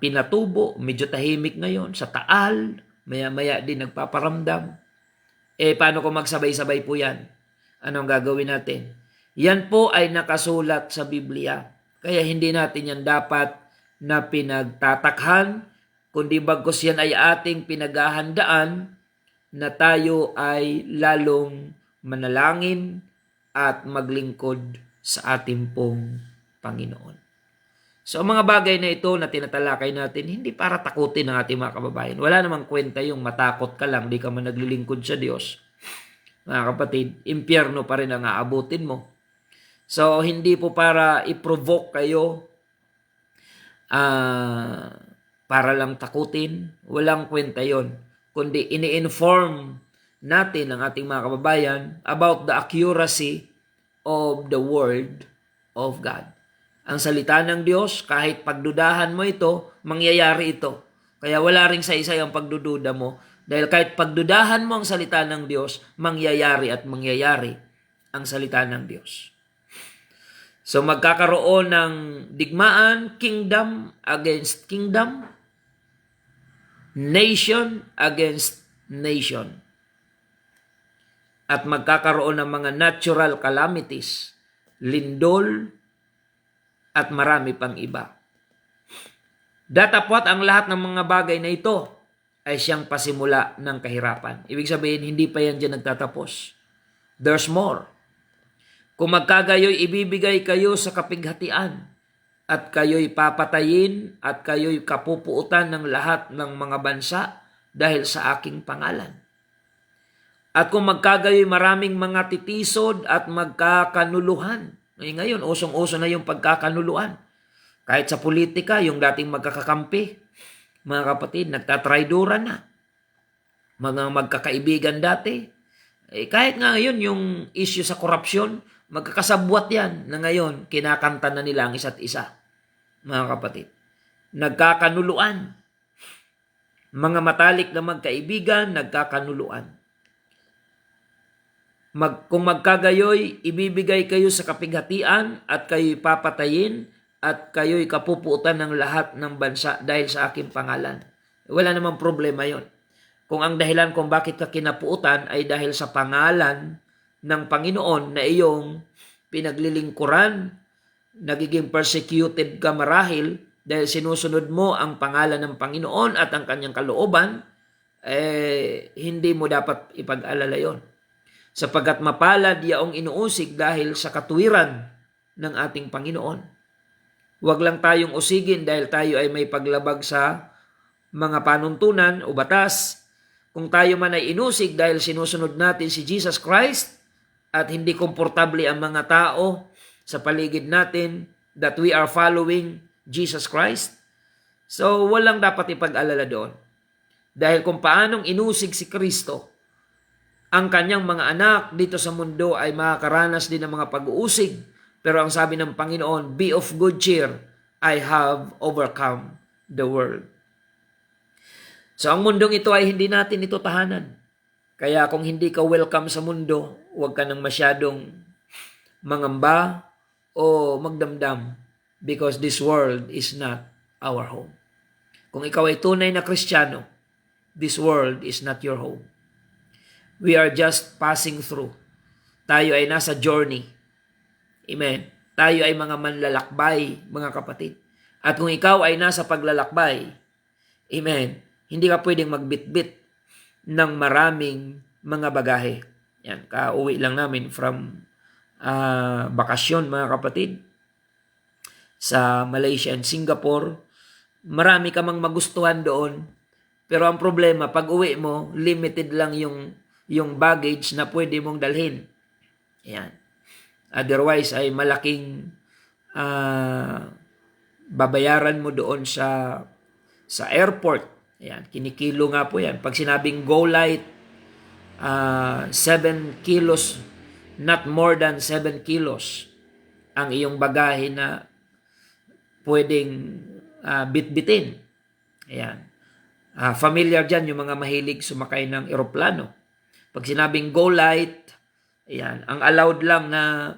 Pinatubo, medyo tahimik ngayon. Sa Taal, maya-maya din nagpaparamdam. Paano kung magsabay-sabay po yan? Anong gagawin natin? Yan po ay nakasulat sa Biblia. Kaya hindi natin yan dapat na pinagtatakhan, kundi bagkus yan ay ating pinaghahandaan na tayo ay lalong manalangin at maglingkod sa ating pong Panginoon. So, ang mga bagay na ito na tinatalakay natin, hindi para takutin ang ating mga kababayan. Wala namang kwenta yung matakot ka lang, di ka man naglilingkod sa Diyos. Mga kapatid, impyerno pa rin ang aabutin mo. So, hindi po para i-provoke kayo, para lang takutin. Walang kwenta yon. Kundi ini-inform natin ang ating mga kababayan about the accuracy of the Word of God. Ang salita ng Diyos, kahit pagdudahan mo ito, mangyayari ito. Kaya wala ring saysay ang pagdududa mo. Dahil kahit pagdudahan mo ang salita ng Diyos, mangyayari at mangyayari ang salita ng Diyos. So magkakaroon ng digmaan, kingdom against kingdom, nation against nation. At magkakaroon ng mga natural calamities, lindol, at marami pang iba. Datapwat ang lahat ng mga bagay na ito ay siyang pasimula ng kahirapan. Ibig sabihin, hindi pa yan dyan nagtatapos. There's more. Kung magkagayoy, ibibigay kayo sa kapighatian at kayo'y papatayin at kayo'y kapupuutan ng lahat ng mga bansa dahil sa aking pangalan. At kung magkagayoy, maraming mga titisod at magkakanuluhan. Ngayon, usong-uso na yung pagkakanuluan. Kahit sa politika, yung dating magkakakampi, mga kapatid, nagtatrayduran na. Mga magkakaibigan dati. Kahit nga ngayon, yung issue sa korupsyon, magkakasabwat yan na ngayon, kinakanta na nila ang isa't isa. Mga kapatid, nagkakanuluan. Mga matalik na magkaibigan, nagkakanuluan. Kung magkagayoy, ibibigay kayo sa kapighatian at kayo'y papatayin at kayo'y kapupuutan ng lahat ng bansa dahil sa aking pangalan. Wala namang problema yon. Kung ang dahilan kung bakit ka kinapuutan ay dahil sa pangalan ng Panginoon na iyong pinaglilingkuran, nagiging persecuted ka marahil dahil sinusunod mo ang pangalan ng Panginoon at ang kanyang kalooban, hindi mo dapat ipag-alala yon. Sapagkat mapalad yaong inuusig dahil sa katuwiran ng ating Panginoon. Huwag lang tayong usigin dahil tayo ay may paglabag sa mga panuntunan o batas. Kung tayo man ay inusig dahil sinusunod natin si Jesus Christ at hindi komportable ang mga tao sa paligid natin that we are following Jesus Christ, so walang dapat ipag-alala doon. Dahil kung paanong inusig si Kristo, ang kanyang mga anak dito sa mundo ay makakaranas din ng mga pag-uusig. Pero ang sabi ng Panginoon, be of good cheer, I have overcome the world. So ang mundong ito ay hindi natin ito tahanan. Kaya kung hindi ka welcome sa mundo, huwag ka nang masyadong mangamba o magdamdam because this world is not our home. Kung ikaw ay tunay na Kristiyano, this world is not your home. We are just passing through. Tayo ay nasa journey. Amen. Tayo ay mga manlalakbay, mga kapatid. At kung ikaw ay nasa paglalakbay, amen, hindi ka pwedeng magbitbit ng maraming mga bagahe. Yan, kauwi lang namin from bakasyon, mga kapatid, sa Malaysia and Singapore. Marami ka mang magustuhan doon, pero ang problema, pag uwi mo, limited lang yung baggage na pwede mong dalhin. Yan. Otherwise ay malaking babayaran mo doon sa airport. Ayan, kinikilo nga po yan. Pag sinabing go light, 7 kilos, not more than 7 kilos ang iyong bagahe na pwedeng bitbitin. Ayan. Familiar dyan yung mga mahilig sumakay ng eroplano. Pag sinabing go light, ayan, ang allowed lang na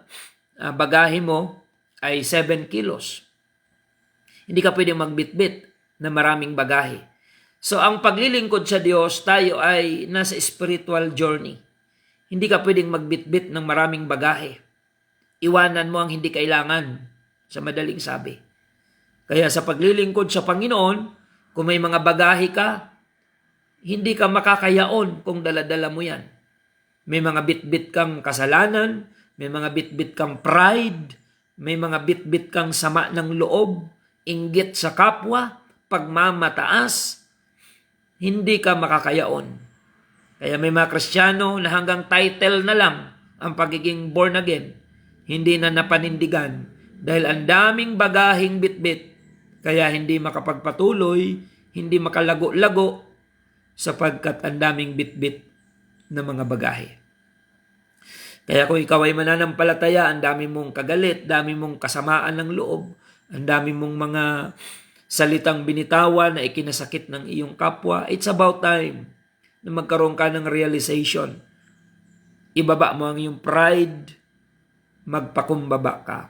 bagahe mo ay 7 kilos. Hindi ka pwedeng magbitbit na maraming bagahe. So, ang paglilingkod sa Diyos, tayo ay nasa spiritual journey. Hindi ka pwedeng magbitbit ng maraming bagahe. Iwanan mo ang hindi kailangan, sa madaling sabi. Kaya sa paglilingkod sa Panginoon, kung may mga bagahe ka, hindi ka makakayaon kung daladala mo yan. May mga bitbit kang kasalanan, may mga bitbit kang pride, may mga bitbit kang sama ng loob, inggit sa kapwa, pagmamataas, hindi ka makakayaon. Kaya may mga Kristiyano na hanggang title na lang ang pagiging born again, hindi na napanindigan dahil ang daming bagahing bitbit, kaya hindi makapagpatuloy, hindi makalago-lago sapagkat ang daming bitbit na mga bagahe. Kaya kung ikaw ay mananampalataya, ang dami mong kagalit, dami mong kasamaan ng loob, ang dami mong mga salitang binitawan na ikinasakit ng iyong kapwa, it's about time na magkaroon ka ng realization. Ibaba mo ang iyong pride, magpakumbaba ka.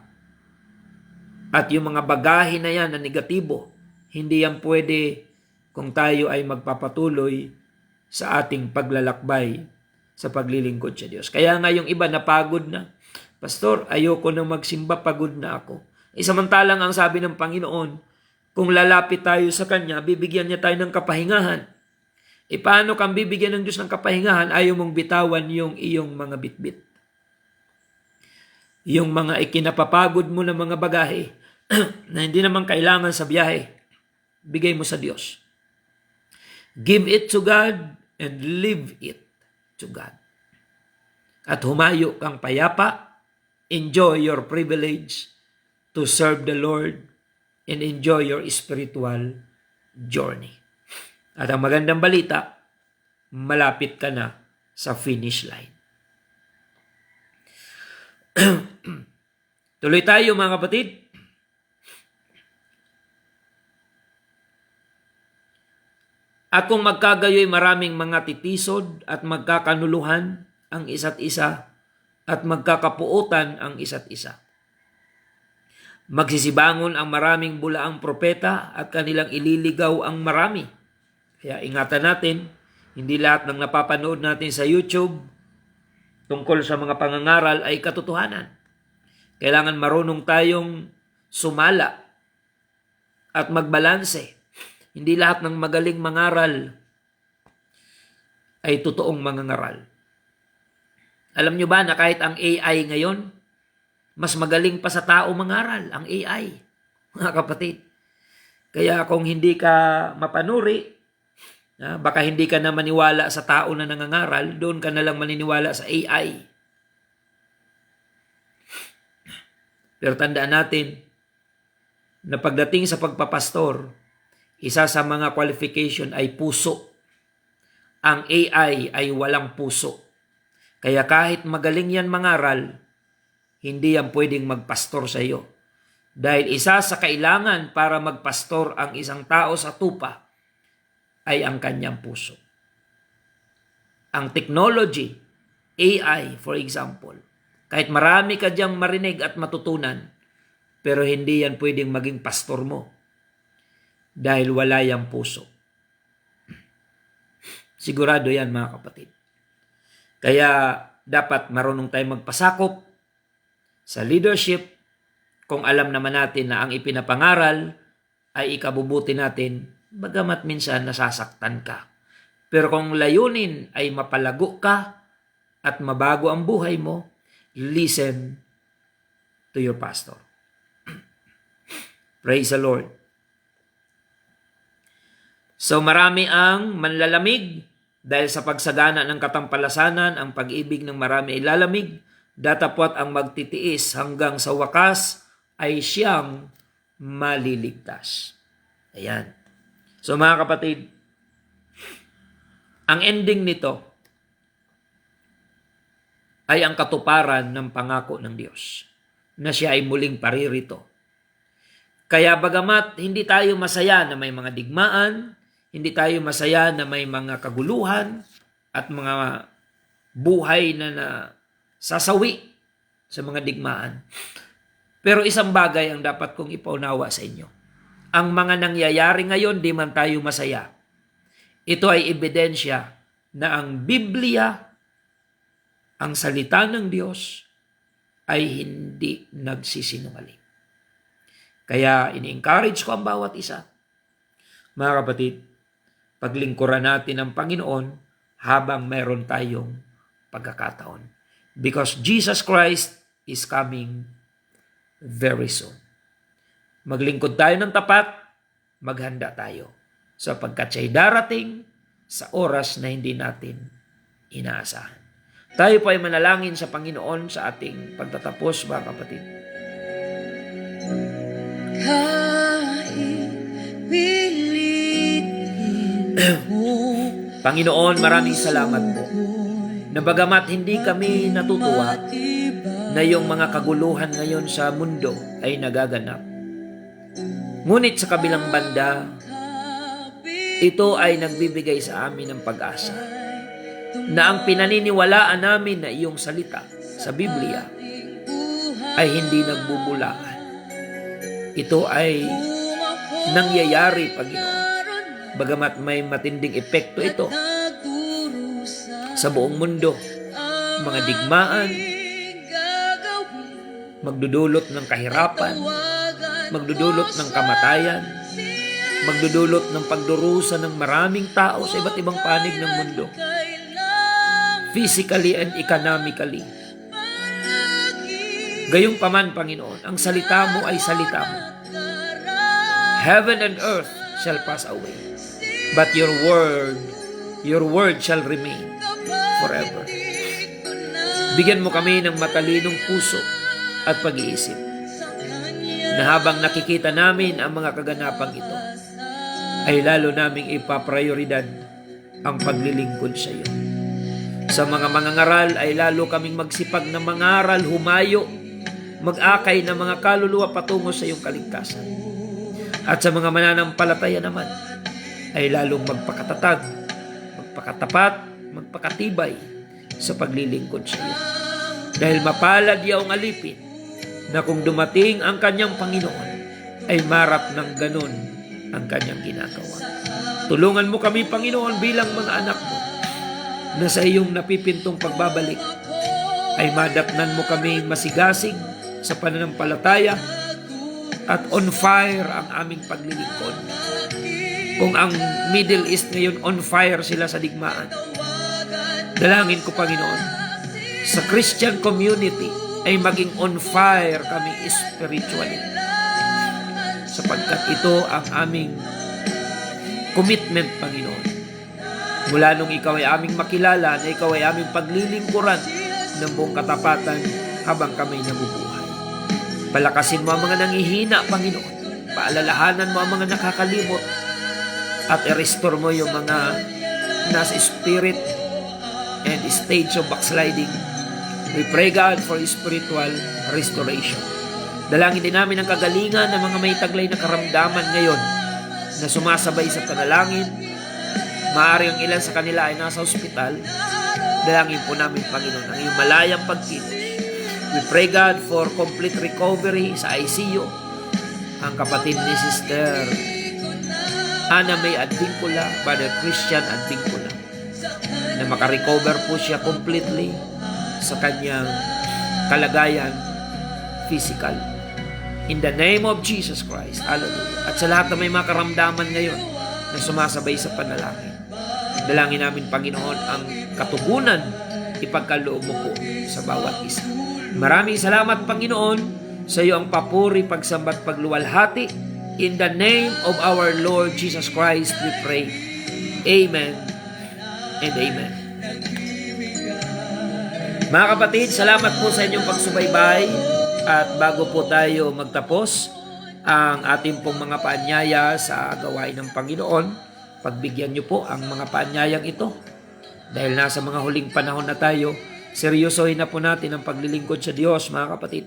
At yung mga bagahe na yan na negatibo, hindi yan pwede kung tayo ay magpapatuloy sa ating paglalakbay sa paglilingkod sa Diyos. Kaya nga yung iba napagod na, Pastor, ayoko na magsimba, pagod na ako. Samantalang ang sabi ng Panginoon, kung lalapit tayo sa Kanya, bibigyan niya tayo ng kapahingahan. Paano kang bibigyan ng Diyos ng kapahingahan? Ayaw mong bitawan yung iyong mga bitbit. Yung mga ikinapapagod mo na mga bagahe na hindi naman kailangan sa biyahe, bigay mo sa Diyos. Give it to God and leave it to God. At humayo kang payapa, enjoy your privilege to serve the Lord and enjoy your spiritual journey. At ang magandang balita, malapit ka na sa finish line. Tuloy tayo mga kapatid. At kung magkagayoy maraming mga titisod at magkakanuluhan ang isa't isa at magkakapuutan ang isa't isa. Magsisibangon ang maraming bulaang propeta at kanilang ililigaw ang marami. Kaya ingatan natin, hindi lahat ng napapanood natin sa YouTube tungkol sa mga pangangaral ay katotohanan. Kailangan marunong tayong sumala at magbalanse. Hindi lahat ng magaling mangaral ay totoong mangangaral. Alam nyo ba na kahit ang AI ngayon, mas magaling pa sa tao mangaral, ang AI. mga kapatid. Kaya kung hindi ka mapanuri, baka hindi ka na maniwala sa tao na nangangaral, doon ka na lang maniniwala sa AI. Pero tandaan natin na pagdating sa pagpapastor, isa sa mga qualification ay puso. Ang AI ay walang puso. Kaya kahit magaling yan mangaral, hindi yan pwedeng magpastor sa iyo. Dahil isa sa kailangan para magpastor ang isang tao sa tupa ay ang kanyang puso. Ang technology, AI for example, kahit marami ka diyang marinig at matutunan, pero hindi yan pwedeng maging pastor mo dahil wala yang puso. Sigurado yan mga kapatid. Kaya dapat marunong tayong magpasakop sa leadership kung alam naman natin na ang ipinapangaral ay ikabubuti natin, bagamat minsan nasasaktan ka. Pero kung layunin ay mapalago ka at mabago ang buhay mo, listen to your pastor. Praise the Lord. So marami ang manlalamig dahil sa pagsagana ng katampalasanan, ang pag-ibig ng marami ay lalamig, datapwat ang magtitiis hanggang sa wakas ay siyang maliligtas. Ayan. So mga kapatid, ang ending nito ay ang katuparan ng pangako ng Diyos na siya ay muling paririto. Kaya bagamat hindi tayo masaya na may mga digmaan, hindi tayo masaya na may mga kaguluhan at mga buhay na sasawi sa mga digmaan. Pero isang bagay ang dapat kong ipaunawa sa inyo. Ang mga nangyayari ngayon, di man tayo masaya. Ito ay ebidensya na ang Biblia, ang salita ng Diyos, ay hindi nagsisinungaling. Kaya ini-encourage ko ang bawat isa. Mga kapatid, paglingkuran natin ang Panginoon habang meron tayong pagkakataon. Because Jesus Christ is coming very soon. Maglingkod tayo ng tapat, maghanda tayo sapagkat siya'y darating sa oras na hindi natin inaasahan. Tayo po ay manalangin sa Panginoon sa ating pagtatapos, mga kapatid. Panginoon, maraming salamat po na bagamat hindi kami natutuwa na yung mga kaguluhan ngayon sa mundo ay nagaganap. Ngunit sa kabilang banda, ito ay nagbibigay sa amin ng pag-asa na ang pinaniniwalaan namin na iyong salita sa Biblia ay hindi nagbubulaan. Ito ay nangyayari, Panginoon. Bagamat may matinding epekto ito sa buong mundo, mga digmaan, magdudulot ng kahirapan, magdudulot ng kamatayan, magdudulot ng pagdurusa ng maraming tao sa iba't ibang panig ng mundo, physically and economically. Gayunpaman, Panginoon, ang salita mo ay salita mo. Heaven and earth shall pass away, but your word shall remain forever. Bigyan mo kami ng matalinong puso at pag-iisip na habang nakikita namin ang mga kaganapang ito, ay lalo naming ipaprioridad ang paglilingkod sa iyo. Sa mga mangangaral ay lalo kaming magsipag na mangaral, humayo, mag-akay ng mga kaluluwa patungo sa iyong kaligtasan. At sa mga mananampalataya naman ay lalong magpakatatag, magpakatapat, magpakatibay sa paglilingkod sa iyo. Dahil mapalad yaong alipin na kung dumating ang kanyang Panginoon ay marap ng ganun ang kanyang ginagawa. Tulungan mo kami, Panginoon, bilang mga anak mo na sa iyong napipintong pagbabalik ay madatnan mo kami masigasig sa pananampalataya at on fire ang aming paglilingkod. Kung ang Middle East ngayon on fire sila sa digmaan, dalangin ko, Panginoon, sa Christian community ay maging on fire kami spiritually. sapagkat ito ang aming commitment, Panginoon. Mula nung ikaw ay aming makilala, na ikaw ay aming paglilingkuran ng buong katapatan habang kami nabubuhay. Palakasin mo ang mga nangihina, Panginoon. Paalalahanan mo ang mga nakakalimot at i-restore mo yung mga nasa spirit and stage of backsliding. We pray, God, for spiritual restoration. Dalangin din namin ang kagalingan ng mga may taglay na karamdaman ngayon na sumasabay sa panalangin. Maaari ang ilan sa kanila ay nasa ospital. Dalangin po namin, Panginoon, ang iyong malayang pagkilos. We pray, God, for complete recovery sa ICU. Ang kapatid ni Sister Ana May Advincula, Brother Christian Advincula, na makarecover po siya completely sa kanyang kalagayan physical. In the name of Jesus Christ. Hallelujah. At sa lahat na may mga karamdaman ngayon na sumasabay sa panalangin, dalangin namin, Panginoon, ang katugunan ipagkaloob mo po sa bawat isa. Maraming salamat, Panginoon, sa iyo ang papuri, pagsambat, pagluwalhati. In the name of our Lord Jesus Christ, we pray. Amen and amen. Mga kapatid, salamat po sa inyong pagsubaybay. At bago po tayo magtapos ang ating pong mga paanyaya sa gawain ng Panginoon, pagbigyan niyo po ang mga paanyayang ito. Dahil nasa mga huling panahon na tayo, seryosohin na po natin ang paglilingkod sa Diyos, mga kapatid.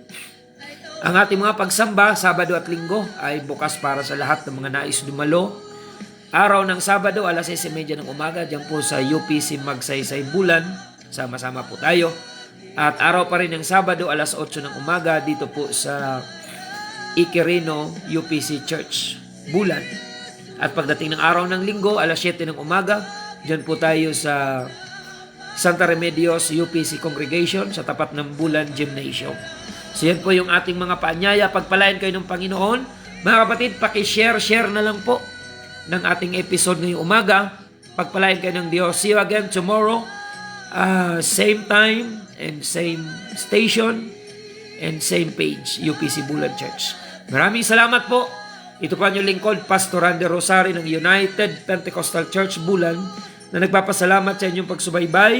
Ang ating mga pagsamba, Sabado at Linggo, ay bukas para sa lahat ng mga nais dumalo. Araw ng Sabado, alas 6:30 ng umaga, dyan po sa UPC Magsaysay Bulan. Sama-sama po tayo. At araw pa rin ng Sabado, alas 8 ng umaga, dito po sa Iquirino UPC Church Bulan. At pagdating ng araw ng Linggo, alas 7 ng umaga, dyan po tayo sa Santa Remedios UPC Congregation sa tapat ng Bulan Gymnasium. So yan po yung ating mga paanyaya. Pagpalain kayo ng Panginoon. Mga kapatid, pakishare na lang po ng ating episode ngayong umaga. Pagpalain kayo ng Diyos. See you again tomorrow. Same time and same station and same page, UPC Bulan Church. Maraming salamat po. Ito po ang inyong lingkod, Pastor Randy Rosario ng United Pentecostal Church Bulan, na nagpapasalamat sa inyong pagsubaybay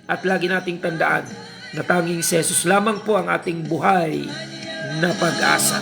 at lagi nating tandaan na tanging si Jesus lamang po ang ating buhay na pag-asa.